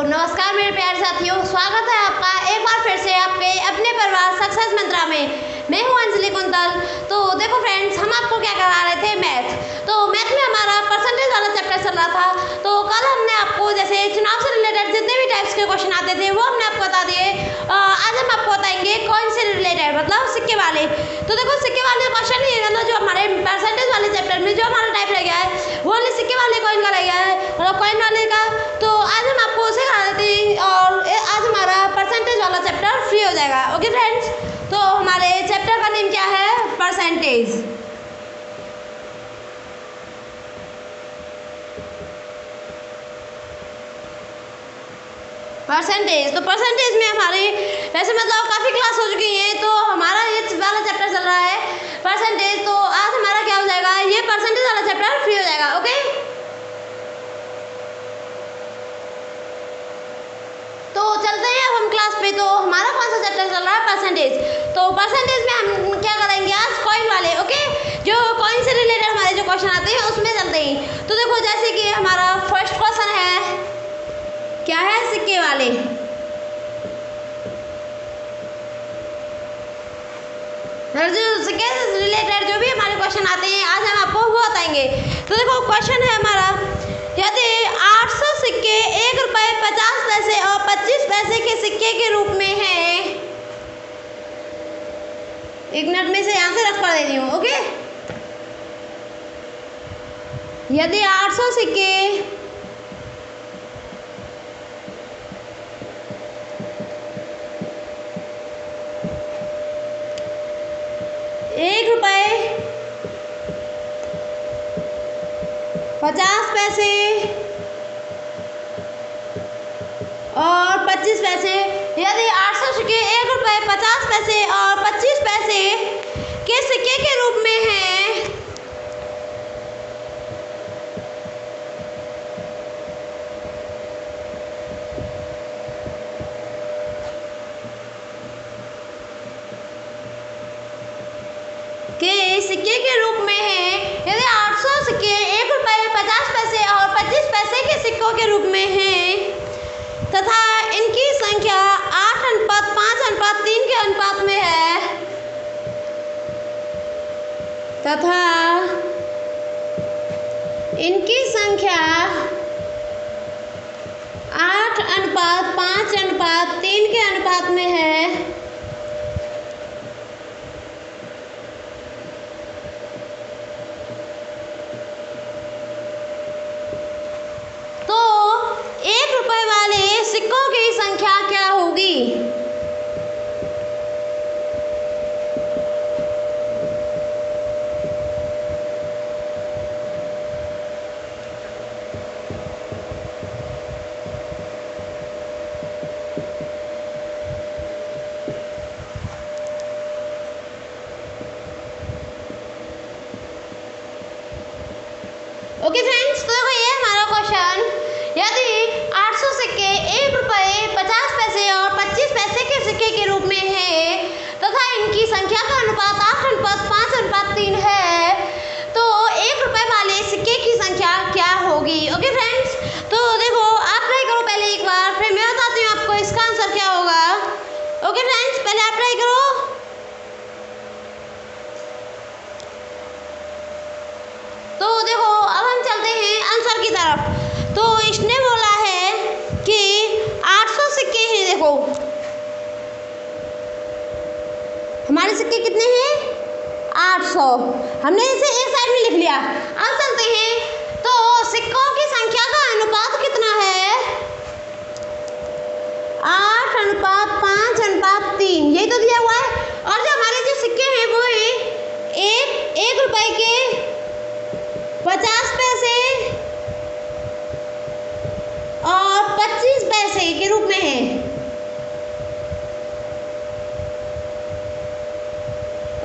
नमस्कार मेरे प्यारे साथियों, स्वागत है आपका एक बार फिर से आपके अपने परिवार सक्सेस मंत्रा में। मैं हूं अंजलि कुंतल। तो देखो फ्रेंड्स, हम आपको क्या करा रहे थे, मैथ। तो मैथ में हमारा परसेंटेज वाला चैप्टर चल रहा था। तो कल हमने आपको जैसे चुनाव से रिलेटेड जितने भी टाइप्स के क्वेश्चन आते थे वो हमने आपको बता दिए। आज हम आपको बताएंगे कौन से रिलेटेड, मतलब सिक्के वाले। तो देखो सिक्के वाले क्वेश्चन ही मतलब जो हमारे परसेंटेज वाले चैप्टर में जो हमारा टाइप रह गया है वो वाले सिक्के वाले कॉइन का रह गया है, मतलब कॉइन वाले का। तो आज हम आपको उसे करा देते हैं और आज हमारा परसेंटेज वाला चैप्टर फ्री हो जाएगा। ओके फ्रेंड्स, तो हमारे चैप्टर का नेम क्या है, परसेंटेज। परसेंटेज, तो परसेंटेज में हमारे वैसे मतलब काफ़ी क्लास हो चुकी है, तो हमारा ये वाला चैप्टर चल रहा है परसेंटेज। तो आज हमारा क्या हो जाएगा, ये परसेंटेज वाला चैप्टर फ्री हो जाएगा। ओके, तो चलते हैं अब हम क्लास पे। तो हमारा कौन सा चैप्टर चल रहा है, परसेंटेज। तो परसेंटेज में हम क्या करेंगे आज, कॉइन वाले। ओके, जो कॉइन से रिलेटेड हमारे जो क्वेश्चन आते हैं उसमें चलते हैं। तो देखो जैसे कि हमारा फर्स्ट क्वेश्चन है, क्या है, सिक्के वाले। जो सिक्के से रिलेटेड जो भी हमारे क्वेश्चन आते हैं आज हम आपको वो बताएंगे। तो देखो क्वेश्चन है हमारा, यदि 800 सिक्के 1 रुपये 50 पैसे और 25 पैसे के सिक्के के रूप में है। 1 मिनट में से आंसर रख कर दे रही हूँ। ओके, यदि 800 सिक्के 1 रुपये 50 पैसे और 25 पैसे, यदि 800 सिक्के 1 रुपये 50 पैसे और 25 पैसे के सिक्के के रूप में हैं, के सिक्के के रूप में है, यदि 800 सिक्के 1 रुपये 50 पैसे और 25 पैसे के सिक्कों के रूप में हैं तथा इनकी संख्या 8:5:3 के अनुपात में है, तथा इनकी संख्या 8:5:3 के अनुपात में है, तो 1 रुपये वाले सिक्कों की संख्या क्या होगी। ओके फ्रेंड्स, तो देखो ये हमारा क्वेश्चन, यदि 800 सिक्के 1 रुपये 50 पैसे और 25 पैसे के सिक्के के रूप में है तथा इनकी संख्या का अनुपात 8:5:3 है, तो 1 रुपये वाले सिक्के की संख्या क्या होगी। ओके फ्रेंड्स, तो देखो आप ट्राई करो पहले एक बार, फिर मैं बताती हूँ आपको इसका आंसर क्या होगा। ओके फ्रेंड्स, पहले आप ट्राई करो। तो देखो अब हम चलते हैं आंसर की तरफ। तो इसने बोला है कि 800 सिक्के हैं। देखो हमारे सिक्के कितने हैं, 800। हमने इसे एक साइड में लिख लिया। अब चलते हैं, तो सिक्कों की संख्या का अनुपात कितना है, 8:5:3, यही तो दिया हुआ है। और जो हमारे जो सिक्के हैं वो है 1 रुपये के 50 पैसे और 25 पैसे के रूप में है।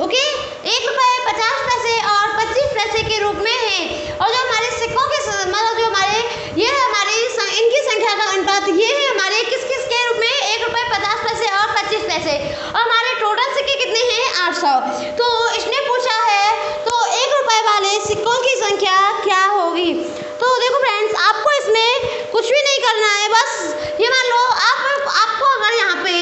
ओके, 1 रुपये 50 पैसे और 25 पैसे के रूप में है। और जो हमारे सिक्कों के मतलब जो हमारे ये है हमारी इनकी संख्या का अनुपात, ये है हमारे किस किस के रूप में, 1 रुपये 50 पैसे और 25 पैसे। और हमारे टोटल सिक्के कितने हैं, 800। तो इसने पूछा है तो 1 रुपये वाले सिक्कों की संख्या क्या होगी। तो देखो फ्रेंड्स, आपको इसमें कुछ भी नहीं करना है, बस ये मान लो आपको अगर यहाँ पे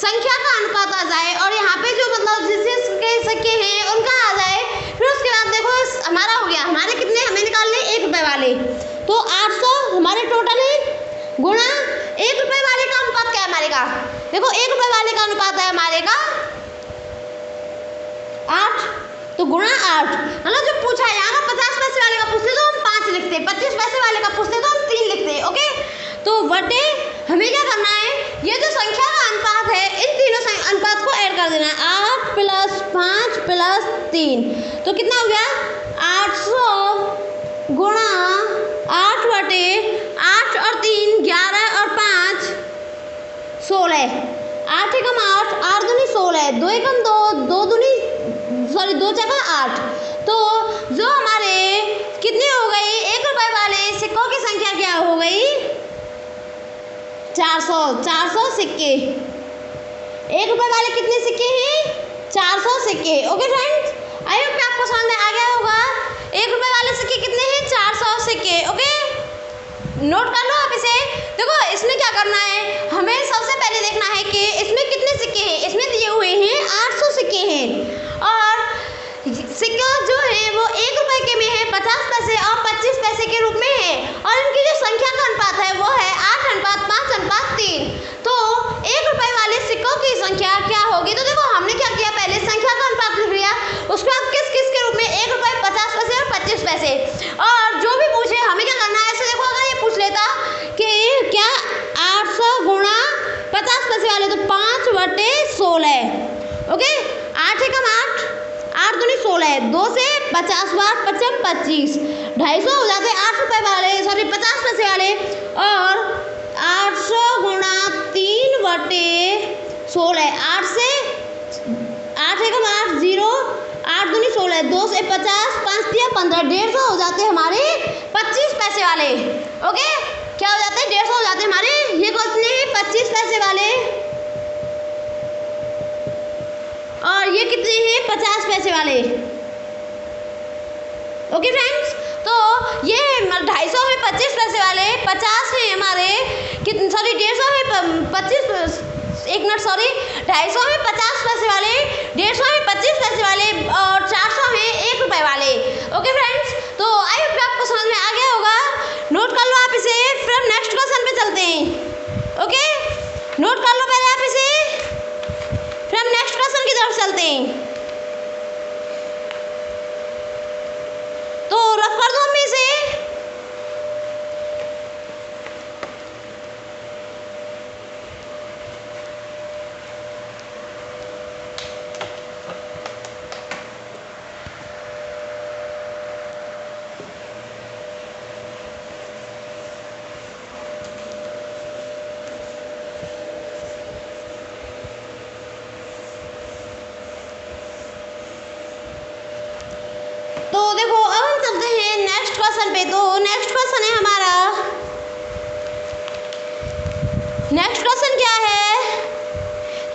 संख्या का अनुपात आ जाए और यहाँ पे जो मतलब जिसके सिक्के हैं उनका आ जाए, फिर उसके बाद देखो हमारा हो गया, हमारे कितने हमें निकालने 1 रुपए वाले, तो 800 हमारे टोटल है, गुणा 1 रुपए वाले का अनुपात क्या है हमारे का, देखो 1 रुपए वाले का अनुपात है हमारे का 8, तो गुणा 8, मतलब जो पूछा है यहाँ का 50 पैसे वाले का पूछते तो हम 5 लिखते, 25 पैसे वाले का पूछते तो हम 3 लिखते। ओके, तो बटे हमें क्या करना है, ये जो संख्या का अनुपात है इन तीनों अनुपात को ऐड कर देना है, 8 + 5 + 3, तो कितना हो गया 800 गुणा 8 बटे 8 और 3 11 और 5 16, 8 एकम 8, 8 दूनी 16, 2 एकम 2, 2 दूनी 2 जगह 8, तो जो हमारे कितने हो गई 1 रुपए वाले सिक्कों की संख्या क्या हो गई 400 सिक्के, 1 रुपए वाले कितने सिक्के हैं 400 सिक्के। ओके फ्रेंड्स, आई होप आपको समझ में आ गया होगा 1 रुपए वाले सिक्के कितने हैं 400 सिक्के। ओके, नोट कर लो आप इसे। देखो इसमें क्या करना है, हमें सबसे पहले देखना है कि इसमें कितने सिक्के हैं, इसमें दिए हुए हैं 800 सिक्के हैं और सिक्के जो हैं वो 1 रुपए के में है, 50 पैसे और 25 पैसे के रूप में है और इनकी जो संख्या का अनुपात है वो है 8:5:3, तो 1 रुपए वाले सिक्कों की संख्या क्या होगी, तो देखो हमने क्या किया, पहले संख्या का अनुपात लिख लिया, उसके बाद किस किस के रूप में 1 रुपए 50 पैसे और 25 पैसे, और जो भी पूछे हमें क्या करना है, ऐसे देखो अगर ये पूछ लेता कि क्या 800 गुणा 50 पैसे वाले, तो 5/16, ओके, 8 एकम 8, 8 दूनी 16, 2 से 50 बार 55 25, 250 हो जाते 8 रुपए वाले, सॉरी 50 पैसे वाले, और 800 गुणा 3/16, 8 से 8 एकम 8 0, 8 दूनी 16, 2 से 50, 5 दिया 15, 150 हो जाते हमारे 25 पैसे वाले। ओके, क्या हो जाते हैं 150 हो जाते हमारे, ये कितने हैं 25 पैसे वाले, और ये कितने हैं 50 पैसे वाले। ओके फ्रेंड्स, तो ये 250 है 25 पैसे वाले, 50 है हमारे कितने, सॉरी 150 है 25, एक मिनट सॉरी, 250 है 50 पैसे वाले, 150 है 25 पैसे वाले, और 400 है 1 रुपए वाले। ओके फ्रेंड्स, तो आई होप आपको समझ में आ गया होगा, नोट कर लो आप इसे, फिर हम नेक्स्ट क्वेश्चन पे चलते हैं। ओके, नोट कर लो पहले आप इसे, फिर हम नेक्स्ट क्वेश्चन की तरफ चलते हैं। तो रफ कर दो हम इसे, तो देखो अब हम चलते हैं नेक्स्ट क्वेश्चन पे। तो नेक्स्ट क्वेश्चन है हमारा, नेक्स्ट क्वेश्चन क्या है,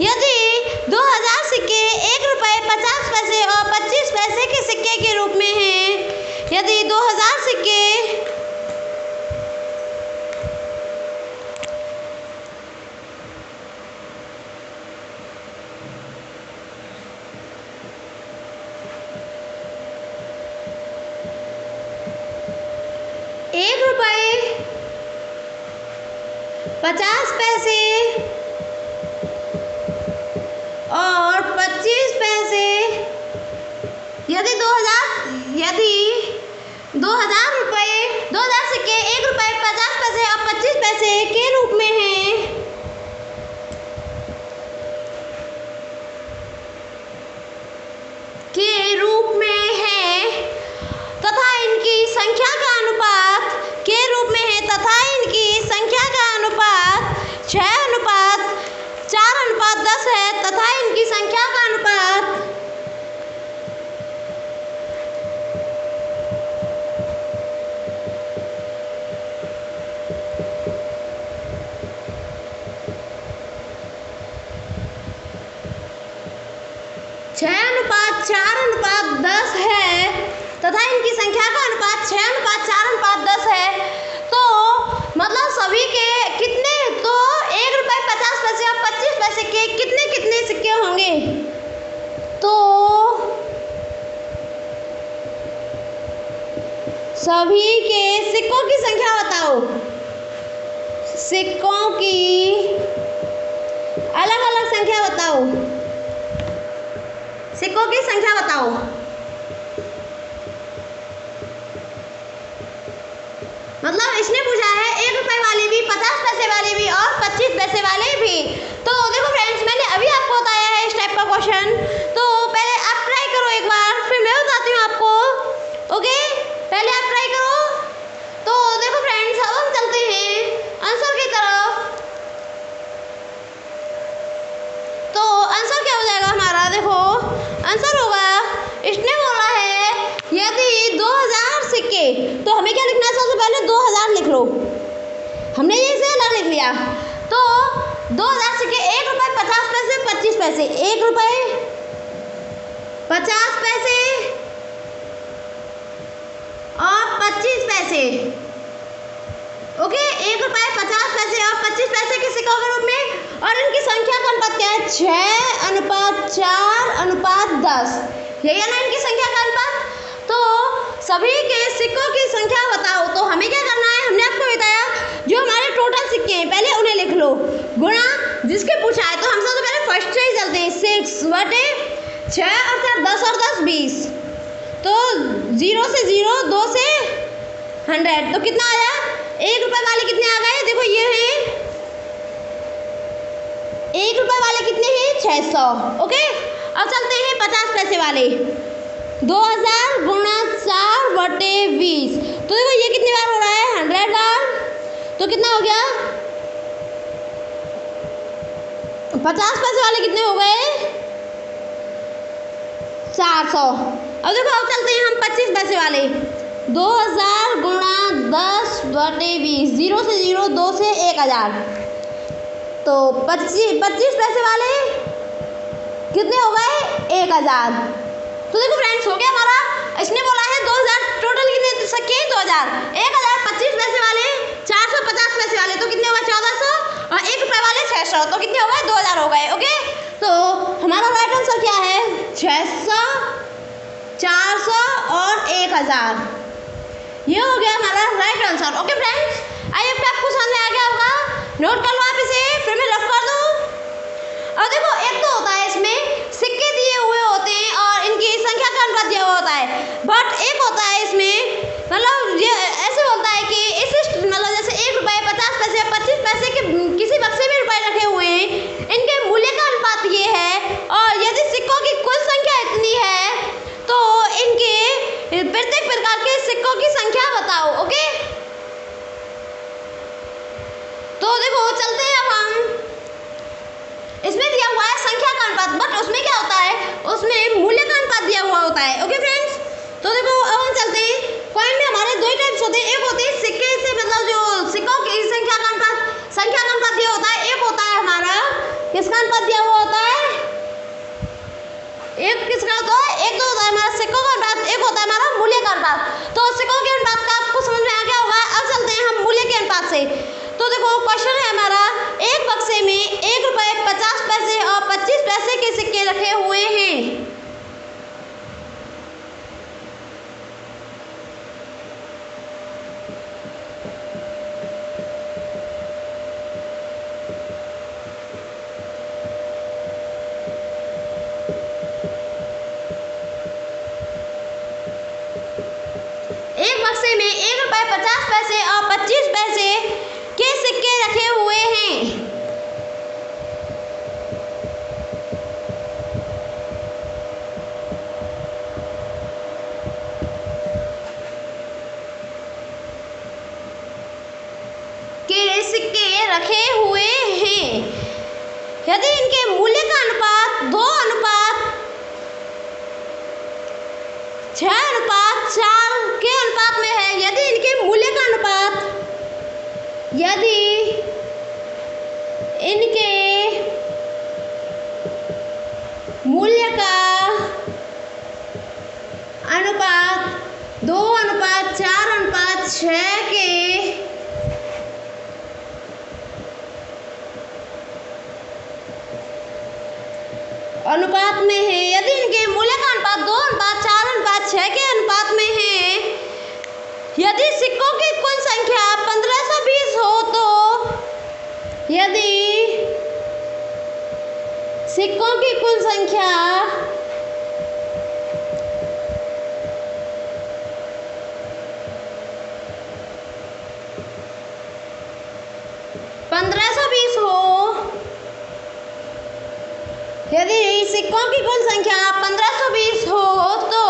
यदि 2000 सिक्के 1 रुपए 50 पैसे और 25 पैसे के सिक्के के रूप में हैं, यदि 2000 सिक्के ₹1 50 पैसे और 25 पैसे, यदि 2000 रुपए 2000 सिक्के 1 रुपए 50 पैसे और 25 पैसे के रूप में हैं, तथा इनकी संख्या का अनुपात के रूप में है, तथा इनकी संख्या का अनुपात 6:4:10 है, तथा इनकी संख्या का अनुपात 6:4:10 है, तथा इनकी संख्या का अनुपात 6:4:10 है। तो मतलब सभी के कितने, तो 1 रुपये 50 पैसे और 25 पैसे के कितने कितने सिक्के होंगे? तो सभी के सिक्कों की संख्या बताओ। सिक्कों की अलग अलग संख्या बताओ। सिक्कों की संख्या बताओ। मतलब इसने पूछा है 1 रुपए वाले भी, 50 पैसे वाले भी और 25 पैसे वाले भी। तो देखो फ्रेंड्स, मैंने अभी आपको बताया है इस टाइप का क्वेश्चन, तो पहले आप ट्राई करो एक बार, फिर मैं बताती हूँ आपको। ओके, पहले आप ट्राई करो। तो देखो फ्रेंड्स, अब हम चलते हैं आंसर की तरफ। तो आंसर क्या हो जाएगा हमारा? देखो आंसर होगा, इसने बोला है यदि 2000 सिक्के, तो हमें क्या लिखना है? सबसे पहले 2000 लिख लो। हमने ये इसे अलग लिख लिया। तो 2000 सिक्के, 1 रुपये 50 पैसे 25 पैसे, 1 रुपये 50 पैसे और 25 पैसे। ओके, 1 रुपये 50 पैसे और 25 पैसे के सिक्कों के रूप में, और इनकी संख्या का अनुपात क्या है? 6:4:10। यही है ना इनकी संख्या का अनुपात। तो सभी के सिक्कों की संख्या बताओ। तो हमें क्या करना है? हमने आपको बताया जो हमारे टोटल सिक्के हैं पहले उन्हें लिख लो, गुणा जिसके पूछा है। तो हम सबसे पहले फर्स्ट से ही चलते हैं। 6/6 और 4 10 और 10 20। तो 0 से 0, 2 से 100, तो कितना आया? 1 रुपये वाले कितने आ गए? देखो ये है 1 रुपये वाले कितने हैं? 600। ओके, अब चलते हैं 50 पैसे वाले। 2000 गुणा 4/20। तो देखो ये कितनी बार हो रहा है? 100 बार। तो कितना हो गया? 50 पैसे वाले कितने हो गए? 400। अब देखो, अब चलते हैं हम 25 पैसे वाले। 2000 गुणा 10/20, 0 से 0, 2 से 1000। तो 25 पैसे वाले कितने हो गए? 1000। तो देखो फ्रेंड्स, हो गया हमारा। इसने बोला है 2000, टोटल कितने सिक्के? 2000, 1000 25 पैसे वाले, 400 50 पैसे वाले, तो कितने हो गए? 1400, और 1 रुपये वाले 600, तो कितने हो गए? 2000 हो गए। ओके, तो हमारा राइट आंसर क्या है? 600, 400 और 1000। ये हो गया हमारा right answer. Okay friends, I hope आपको समझ में आ गया होगा। नोट कर लो आप इसे, फिर मैं रफ कर दूँ। और देखो, एक तो होता है इसमें सिक्के दिए हुए होते हैं और इनकी संख्या का अनुपात दिया हुआ होता है, बट एक होता है इसमें, मतलब ये ऐसे होता है कि इस मतलब जैसे 1 रुपये 50 पैसे 25 पैसे के किसी बक्से में रुपए रखे हुए हैं, इनके मूल्य का अनुपात ये है। और यदि सिक्कों की कुल संख्या इतनी है, तो इनके प्रत्येक प्रकार के सिक्कों की संख्या बताओ। ओके, तो देखो चलते हैं अब हम। इसमें दिया हुआ है संख्या का अनुपात, बट उसमें क्या होता है? उसमें मूल्य का अनुपात दिया हुआ होता है। ओके फ्रेंड्स, तो देखो अब हम चलते हैं। कॉइन में हमारे 2 टाइप्स होते हैं। एक होते हैं सिक्के से, मतलब जो सिक्कों की संख्या का अनुपात दिया होता है। एक होता है हमारा किसका अनुपात दिया हुआ होता है? एक किसका होता है? एक तो होता है हमारा सिक्कों का अनुपात, एक होता है हमारा मूल्य का अनुपात। तो सिक्कों के अनुपात का आपको समझ में आ गया होगा। अब चलते हैं हम मूल्य के अनुपात से। तो देखो क्वेश्चन है हमारा, एक बक्से में 1 रुपये 50 पैसे और 25 पैसे के सिक्के रखे हुए हैं। एक बक्से में 1 रुपये 50 पैसे और 25 पैसे के सिक्के रखे हुए हैं। यदि इनके मूल्य का अनुपात 2:6:4 के अनुपात में है, यदि इनके मूल्य का अनुपात, यदि इनके मूल्य का अनुपात 2:4:6 के अनुपात में है, यदि इनके मूल्य का अनुपात 2:4:6 के अनुपात में है, यदि सिक्कों की कुल संख्या 1520 हो तो, यदि सिक्कों की कुल संख्या 1520 हो, यदि सिक्कों की कुल संख्या 1520 हो तो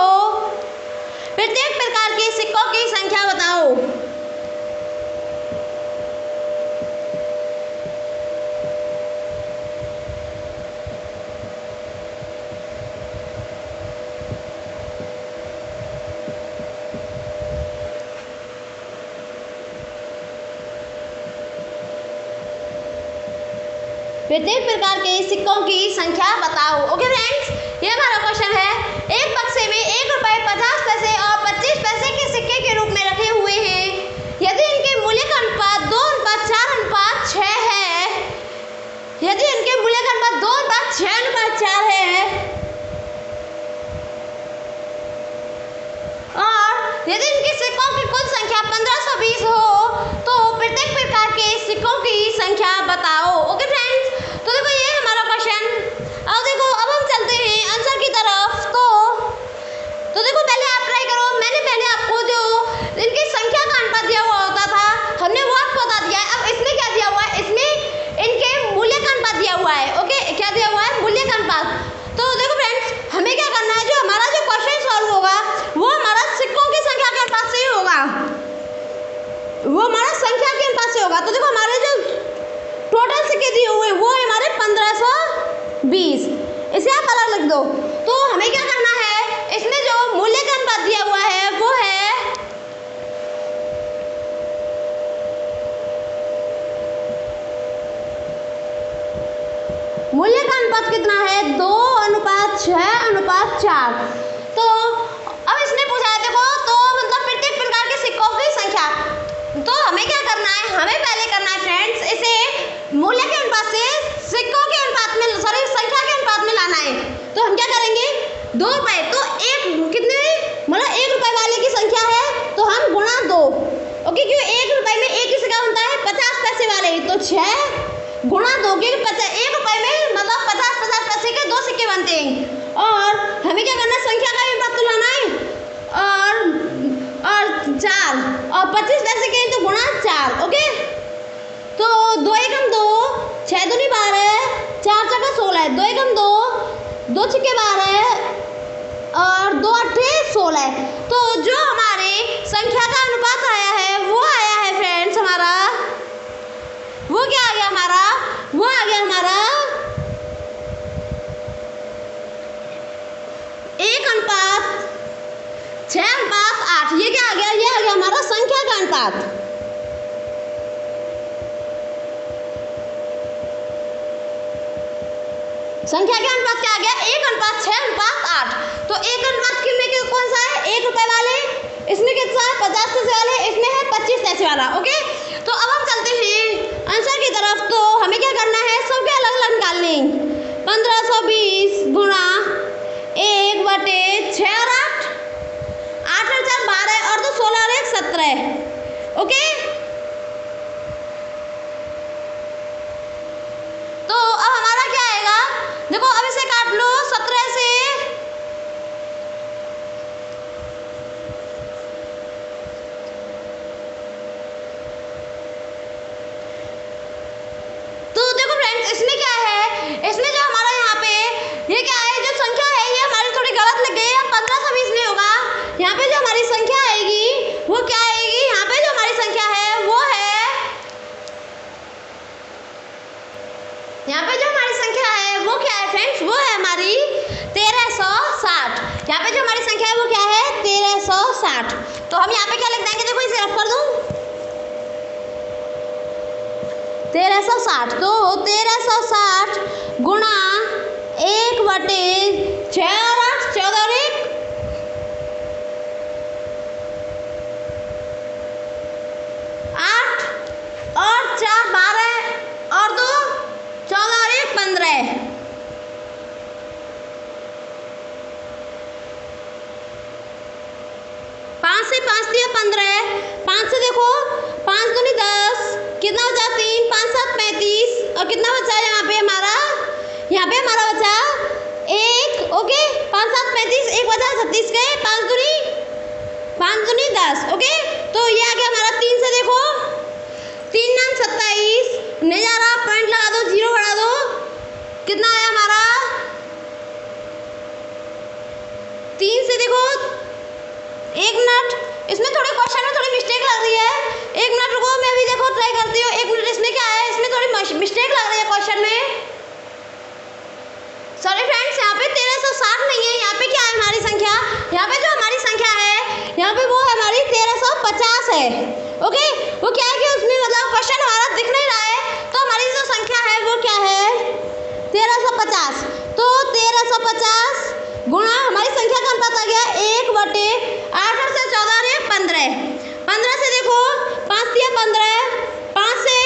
प्रत्येक प्रकार के सिक्कों की संख्या बताओ। प्रत्येक प्रकार के सिक्कों की संख्या बताओ। ओके फ्रेंड्स, ये हमारा क्वेश्चन है। एक बक्से में 1 रुपए 50 पैसे और 25 पैसे के सिक्के के रूप में रखे हुए हैं। यदि इनके मूल्य का अनुपात 2:4:6 है, यदि इनके मूल्य का अनुपात 2:6:4 है, और यदि इनके सिक्कों की कुल संख्या 1520 हो तो प्रत्येक प्रकार के सिक्कों की संख्या बताओ। ओके फ्रेंड्स, तो देखो ये हमारा क्वेश्चन। अब देखो, अब हम चलते हैं आंसर की तरफ। तो देखो, पहले आप ट्राई करो। मैंने पहले आपको जो इनकी संख्या का अनुपात दिया हुआ होता था, हमने वो आपको बता दिया है। अब इसमें क्या दिया हुआ है? इसमें इनके मूल्य का अनुपात दिया हुआ है। ओके, क्या दिया हुआ है? मूल्य का अनुपात। तो देखो फ्रेंड्स, हमें क्या करना है, जो हमारा जो क्वेश्चन सॉल्व होगा वो हमारा सिक्कों की संख्या के अनुपात से ही होगा, वो हमारा संख्या के अनुपात से होगा। तो देखो, हमारे जो टोटल सिक्के दिए हुए वो है हमारे 1520, इसे आप अलग लिख दो। तो हमें क्या करना है, इसमें जो मूल्य का अनुपात दिया हुआ है वो है मूल्य का अनुपात कितना है? 2:6:4। तो अब इसने पूछा है, देखो, तो मतलब प्रत्येक प्रकार के सिक्कों की संख्या। तो हमें क्या करना है, हमें पहले करना है फ्रेंड्स, इसे मूल्य के अनुपात से सिक्कों के अनुपात में, सॉरी, संख्या के अनुपात में लाना है। तो हम क्या करेंगे, 2 रुपए, तो एक कितने, मतलब 1 रुपए वाले की संख्या है तो हम गुणा 2। ओके, क्यों 1 रुपए में एक ही सिक्का बनता है, 50 पैसे वाले, तो 6 गुणा 2, क्योंकि 1 रुपए में मतलब 50 पैसे के 2 सिक्के बनते हैं। और हमें क्या करना है, संख्या का भी अनुपात तो लाना है, और 4 और 25 पैसे के तो गुणा 4। ओके, तो 2 एकम 2, 6 दूनी 12, 4 चौका 16, 2 एकम 2, 2 छक्के 12 और 2 अट्ठे 16। तो जो हमारे संख्या का अनुपात आया है वो आया है फ्रेंड्स हमारा, वो क्या आ गया हमारा, वो आ गया हमारा 1:6:8। ये क्या आ गया, ये आ गया हमारा संख्या का अनुपात। संख्या के अनुपात क्या आ गया, 1:6:8। तो 1 में कौन सा है, 1 रुपए वाले, इसमें कितना है 50 पैसे वाले, इसमें है 25 पैसे वाला। ओके, तो अब हम चलते हैं आंसर की तरफ। तो हमें क्या करना है, सबके अलग अलग निकालने। 1520 गुणा 1/6 और 8, 8 और 4 12 और 2 16 और 1 17। ओके, तो अब हमारा क्या आएगा, देखो, अब इसे काट लो 17 से। तो देखो फ्रेंड्स, इसमें क्या है, इसमें जो हमारा यहाँ पे ये क्या है, जो संख्या है ये हमारी थोड़ी गलत लग गई है। 1520 नहीं होगा, यहाँ पे जो हमारी संख्या आएगी वो क्या आएगी, यहाँ पे जो हमारी संख्या है वो है, यहाँ पे जो हमारी संख्या है वो क्या है फ्रेंड्स, वो है हमारी 1360। यहाँ पे जो हमारी संख्या है वो क्या है, 1360। तो हम यहाँ पे क्या लिख देंगे, देखो इसे रफ कर दूँ, 1360। तो 1360 गुणा 1/6 और 8, 14 और 1, 8 और 4 12 और 2 14 और 1 15। से 5 दिया 15, 5 से देखो 5 दूनी 10, कितना बचा 3, 5 7 35 और कितना बचा यहाँ पे हमारा बचा 1। ओके 5 7 35, 1 बचा 36 गए, 5 दूनी 10। ओके तो ये आ गया हमारा 3 से देखो 3 9 27, नहीं जा रहा, पॉइंट लगा दो, 0 बढ़ा दो, कितना आया हमारा 3 से देखो 1 मिनट, इसमें थोड़ी क्वेश्चन में थोड़ी मिस्टेक लग रही है, 1 मिनट रुको, मैं अभी देखो ट्राई करती हूँ। 1 मिनट, इसमें क्या है, इसमें थोड़ी मिस्टेक लग रही है क्वेश्चन में। सॉरी फ्रेंड्स, यहाँ पे 1360 नहीं है, यहाँ पे क्या है हमारी संख्या, यहाँ पे जो हमारी संख्या है यहाँ पे वो हमारी 1350 है। ओके वो क्या है कि उसमें मतलब क्वेश्चन हमारा दिख नहीं रहा है, तो हमारी जो संख्या है वो क्या है 1350। तो 1350 गुणा हमारी संख्या का अनुपात आ गया 1/8 से 14 ने 15, 15 से देखो 5 दिया 15, 5 से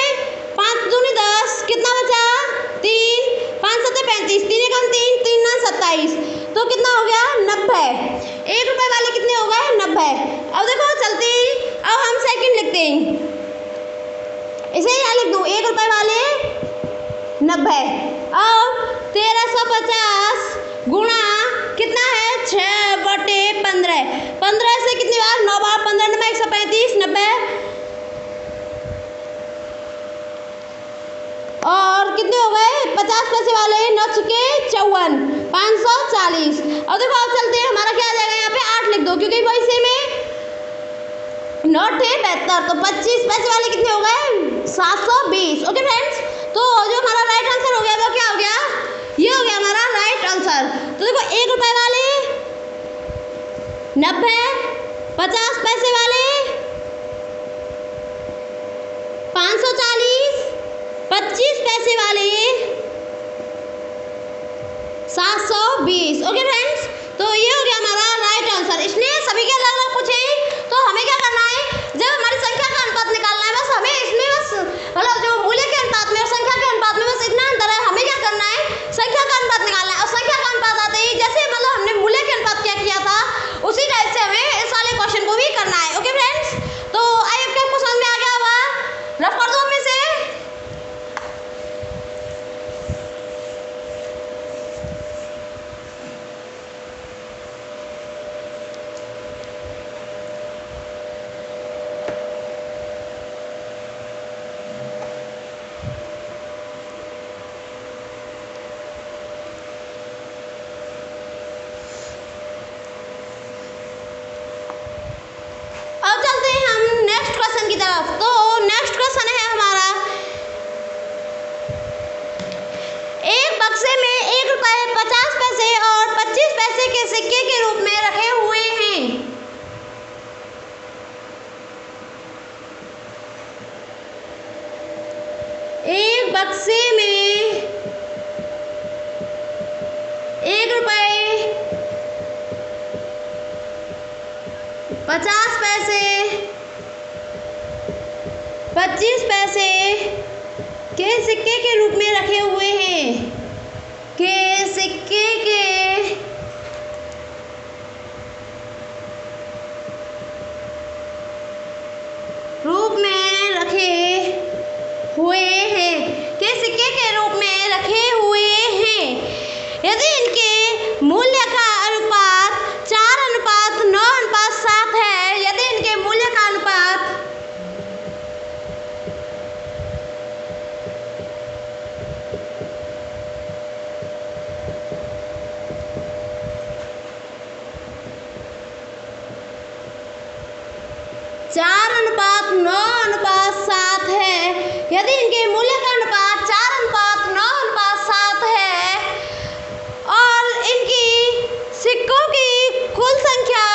5 दूनी 10, कितना बचा 3, 5 7 35, 3 1 3, 3 9 27, तो कितना हो गया 90। 1 रुपए वाले कितने हो गए 90। अब देखो चलते, अब हम सेकंड लिखते हैं, इसे यहाँ लिख दूँ 1 रुपए वाले 90। अब 1350 गुणा कितना है 6/15, 15 से कितनी बार 9 बार 15 9 135 90, और कितने हो गए 50 पैसे वाले 9 छक्के 54, 540। और देखो आप चलते हैं, हमारा क्या आ जाएगा यहाँ पे 8 लिख दो क्योंकि वही सेम है, 9 थे 72, तो 25 पैसे वाले कितने हो गए 720। ओके फ्रेंड्स, तो जो हमारा राइट आंसर हो गया वो क्या हो गया, ये हो गया हमारा राइट आंसर। तो देखो 1 रुपए वाले 90, 50 पैसे वाले 540, 25 पैसे वाले 720। ओके फ्रेंड्स, तो ये हो गया हमारा राइट आंसर। इसने सभी के अलग अलग पूछे, तो हमें क्या करना है, जब हमारी संख्या का अनुपात निकालना है, बस हमें इसमें बस मतलब जो मूल्य के अनुपात में और संख्या के अनुपात में बस इतना अंतर है, हमें क्या करना है संख्या का अनुपात निकालना है, और संख्या का अनुपात आते ही जैसे मतलब हमने मूल्य के अनुपात क्या किया था उसी टाइप से हमें इस वाले क्वेश्चन को भी करना है। ओके फ्रेंड्स, तो आई होप आपको समझ में आ गया होगा, रफ कर दो में से। अब चलते हैं हम नेक्स्ट क्वेश्चन की तरफ। तो नेक्स्ट क्वेश्चन है हमारा, एक बक्से में 1 रुपए 50 पैसे और 25 पैसे के सिक्के के रूप में रखे हुए हैं। एक बक्से में 1 रुपए 50 पैसे 25 पैसे के सिक्के के रूप में रखे हुए हैं, के सिक्के के रूप में रखे हुए हैं, के सिक्के के रूप में रखे हुए हैं। यदि इनके मूल्य का अनुपात 4:9:7 है, यदि इनके मूल्य का अनुपात 4:9:7 है, यदि इनके मूल्य का अनुपात 4:9:7 है और इनकी सिक्कों की कुल संख्या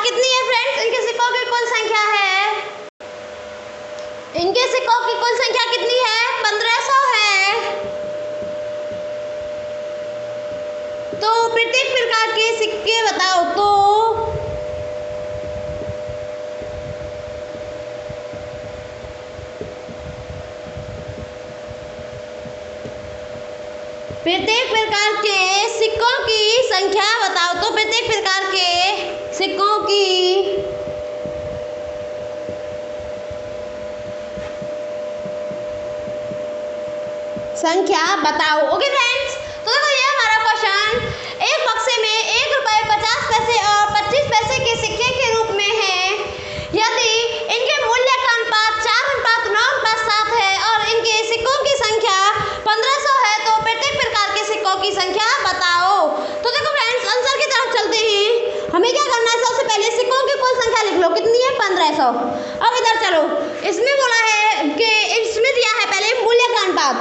कितनी है फ्रेंड्स, इनके सिक्कों की कुल संख्या है, इनके सिक्कों की कुल संख्या कितनी है 1500 है। तो प्रत्येक प्रकार के सिक्के बताओ। तो प्रत्येक प्रकार के सिक्कों की संख्या बताओ। तो प्रत्येक प्रकार के सिक्कों की संख्या बताओ। ओके फ्रेंड्स, तो देखो ये हमारा क्वेश्चन एक बक्से में 1 रुपये 50 पैसे और 25 पैसे के सिक्के के रूप में है। यदि इनके मूल्य का अनुपात 4:9:7 है और इनके सिक्कों की संख्या 1500 है, तो प्रत्येक प्रकार के सिक्कों की संख्या बताओ। तो देखो फ्रेंड्स, आंसर की तरफ चलते हैं। हमें क्या करना है, सबसे पहले सिक्कों की कुल संख्या लिख लो, कितनी है 1500। अब इधर चलो, इसमें बोला है कि इसमें दिया है पहले मूल्य का अनुपात।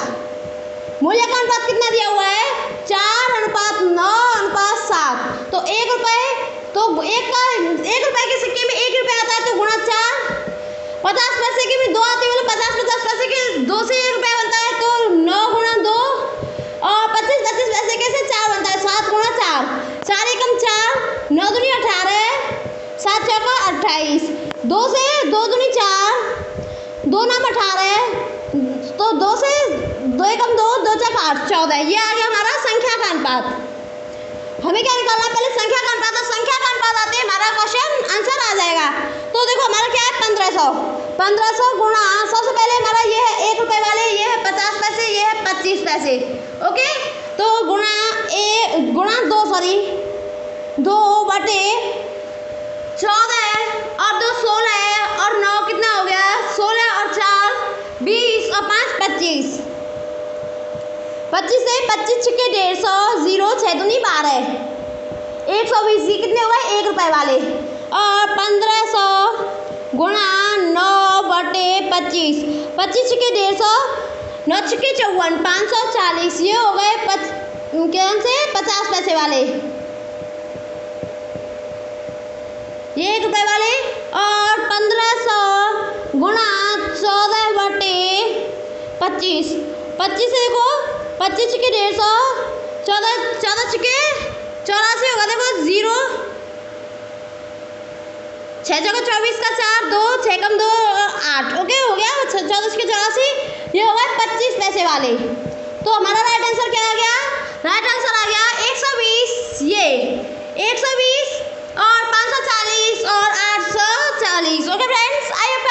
मूल्य का अनुपात कितना दिया हुआ है, 4:9:7। तो 1 रुपये, तो 1 रुपये के सिक्के में 1 रुपये आता है, तो गुणा 4। 50 पैसे के भी 2 आते हैं, 50 पैसे के 2 से 1 रुपये बनता है, तो 9 गुणा 2। और 25 पैसे के से 4 बनता है, 7 गुणा 4। 4 एकम 4, 9 दूनी 18, 7 चौका 28। 2 से 2 दूनी 4, 2 नाम 18, तो 2 से 2 एकम 2, 2 चौका 8, 14। ये आ गया हमारा संख्या का अनुपात। हमें क्या निकालना है, पहले संख्या का अनुपात। तो संख्या का अनुपात आते ही हमारा क्वेश्चन आंसर आ जाएगा। तो देखो हमारा क्या है 1500 गुणा, सबसे पहले हमारा ये है 1 रुपये वाले, ये है 50 पैसे, ये है 25 पैसे। ओके, तो गुणा 2 बटे 14 और 2 16 और 9 कितना हो गया, 16 और 4 20 और 5 25। 25 से 25 छिके 150, 0 6 दूनी 12, 120। ये कितने हो गए 1 रुपये वाले। और 1500 गुणा 9 बटे 25, 25 छिके 150, 9 छिके 54, 540। ये हो गए कौन से 50 पैसे वाले, ये 1 रुपये वाले। और 1500 गुणा 14 बटे 25, 25 से देखो 25 छिके 150, 14 छिके 84 होगा, देखो 0, 6 जगह 24 का 4, 2 6 कम 2 8। ओके, हो गया 14 छिके 84। ये हो गए 25 पैसे वाले। तो हमारा राइट आंसर क्या आ गया, राइट आंसर आ गया 120। ये 120 और 540 और 840। Okay friends, I hope